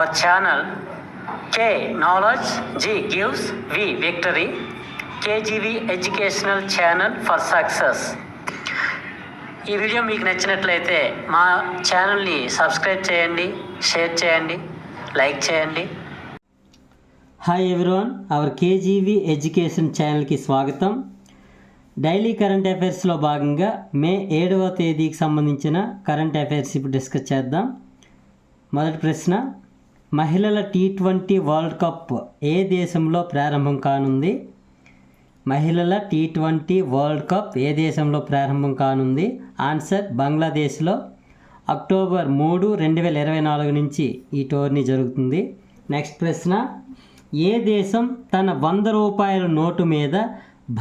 Our channel K Knowledge G gives V Victory KGV Educational Channel for Success. ఈ video మీకు నచ్చినట్లయితే మా ఛానల్ని సబ్స్క్రైబ్ చేయండి, షేర్ చేయండి, లైక్ చేయండి. Hi everyone, hour KGV education ఛానల్కి స్వాగతం. డైలీ కరెంట్ అఫైర్స్లో భాగంగా మే 7వ తేదీకి సంబంధించిన కరెంట్ అఫైర్స్ ఇప్పుడు డిస్కస్ చేద్దాం. మొదటి ప్రశ్న, మహిళల T20 వరల్డ్ కప్ ఏ దేశంలో ప్రారంభం కానుంది? మహిళల T20 వరల్డ్ కప్ ఏ దేశంలో ప్రారంభం కానుంది? ఆన్సర్ బంగ్లాదేశ్లో. అక్టోబర్ 3, 2024 నుంచి ఈ టోర్నీ జరుగుతుంది. నెక్స్ట్ ప్రశ్న, ఏ దేశం తన 100 రూపాయల నోటు మీద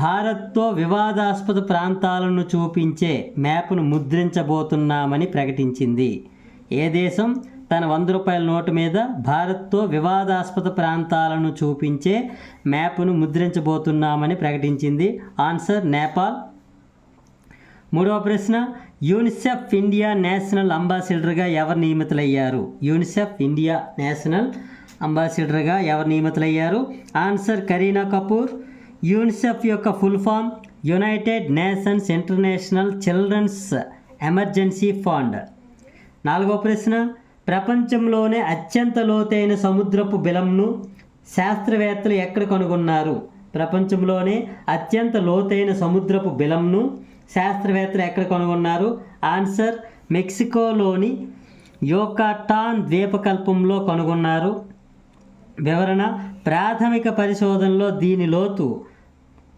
భారత్తో వివాదాస్పద ప్రాంతాలను చూపించే మ్యాప్ను ముద్రించబోతున్నామని ప్రకటించింది? ఏ దేశం తన 100 రూపాయల నోటు మీద భారత్తో వివాదాస్పద ప్రాంతాలను చూపించే మ్యాప్ను ముద్రించబోతున్నామని ప్రకటించింది? ఆన్సర్ నేపాల్. మూడవ ప్రశ్న, యూనిసెఫ్ ఇండియా నేషనల్ అంబాసిడర్గా ఎవరు నియమితులయ్యారు? యూనిసెఫ్ ఇండియా నేషనల్ అంబాసిడర్గా ఎవరు నియమితులయ్యారు? ఆన్సర్ కరీనా కపూర్. యూనిసెఫ్ యొక్క full form United Nations International Children's Emergency Fund. నాలుగవ ప్రశ్న, ప్రపంచంలోనే అత్యంత లోతైన సముద్రపు బిలంను శాస్త్రవేత్తలు ఎక్కడ కనుగొన్నారు? ప్రపంచంలోనే అత్యంత లోతైన సముద్రపు బిలంను శాస్త్రవేత్తలు ఎక్కడ కనుగొన్నారు? ఆన్సర్ మెక్సికోలోని యోకాటాన్ ద్వీపకల్పంలో కనుగొన్నారు. వివరణ, ప్రాథమిక పరిశోధనలో దీని లోతు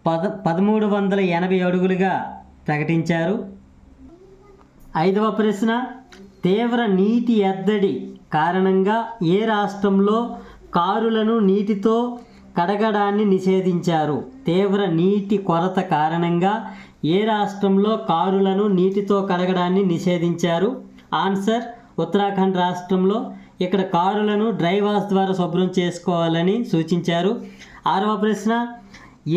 1380 అడుగులుగా ప్రకటించారు. ఐదవ ప్రశ్న, తీవ్ర నీటి ఎద్దడి కారణంగా ఏ రాష్ట్రంలో కారులను నీటితో కడగడాన్ని నిషేధించారు? తీవ్ర నీటి కొరత కారణంగా ఏ రాష్ట్రంలో కారులను నీటితో కడగడాన్ని నిషేధించారు? ఆన్సర్ ఉత్తరాఖండ్ రాష్ట్రంలో. ఇక్కడ కారులను డ్రై వాష్ ద్వారా శుభ్రం చేసుకోవాలని సూచించారు. ఆరవ ప్రశ్న,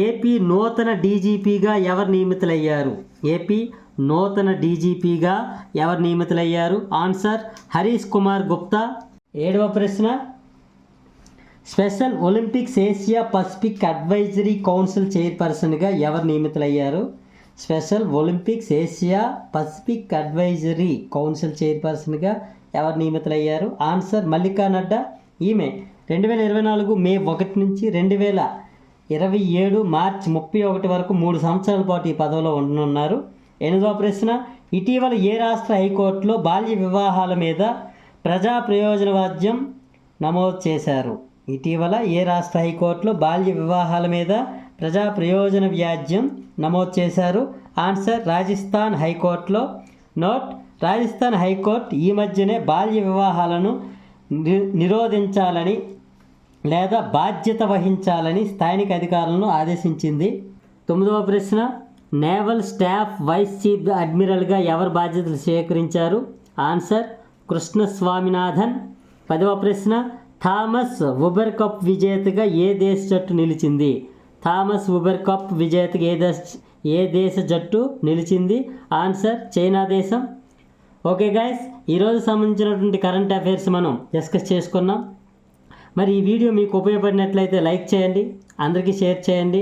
ఏపీ నూతన డీజీపీగా ఎవరు నియమితులయ్యారు? ఏపీ నూతన డీజీపీగా ఎవరు నియమితులయ్యారు? ఆన్సర్ హరీష్ కుమార్ గుప్తా. ఏడవ ప్రశ్న, special Olympics Asia Pacific advisory council చైర్పర్సన్గా ఎవరు నియమితులయ్యారు? Special Olympics Asia Pacific advisory council చైర్పర్సన్గా ఎవరు నియమితులయ్యారు? ఆన్సర్ మల్లికా నడ్డా. ఈమె 2024 మే 1 నుంచి 2027 మార్చి 31 వరకు 3 సంవత్సరాల పాటు ఈ పదవిలో ఉండనున్నారు. ఎనిమిదవ ప్రశ్న, ఇటీవల ఏ రాష్ట్ర హైకోర్టులో బాల్య వివాహాల మీద ప్రజా ప్రయోజన వాద్యం నమోదు చేశారు? ఇటీవల ఏ రాష్ట్ర హైకోర్టులో బాల్య వివాహాల మీద ప్రజా ప్రయోజన వ్యాజ్యం నమోదు చేశారు? ఆన్సర్ రాజస్థాన్ హైకోర్టులో. నోట్, రాజస్థాన్ హైకోర్టు ఈ మధ్యనే బాల్య వివాహాలను నిరోధించాలని లేదా బాధ్యత వహించాలని స్థానిక అధికారులను ఆదేశించింది. తొమ్మిదవ ప్రశ్న, నేవల్ స్టాఫ్ వైస్ చీఫ్ అడ్మిరల్గా ఎవరు బాధ్యతలు స్వీకరించారు? ఆన్సర్ కృష్ణ స్వామినాథన్. 10వ ప్రశ్న, థామస్ ఉబెర్ కప్ విజేతగా ఏ దేశ జట్టు నిలిచింది? థామస్ ఉబెర్ కప్ విజేతగా ఏ దేశ జట్టు నిలిచింది? ఆన్సర్ చైనా దేశం. ఓకే గైస్, ఈరోజు సంబంధించినటువంటి కరెంట్ అఫైర్స్ మనం డిస్కస్ చేసుకున్నాం. మరి ఈ వీడియో మీకు ఉపయోగపడినట్లయితే లైక్ చేయండి, అందరికీ షేర్ చేయండి,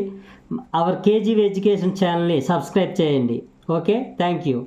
అవర్ కేజీవీ ఎడ్యుకేషన్ ఛానల్ని సబ్స్క్రైబ్ చేయండి. Okay, thank you.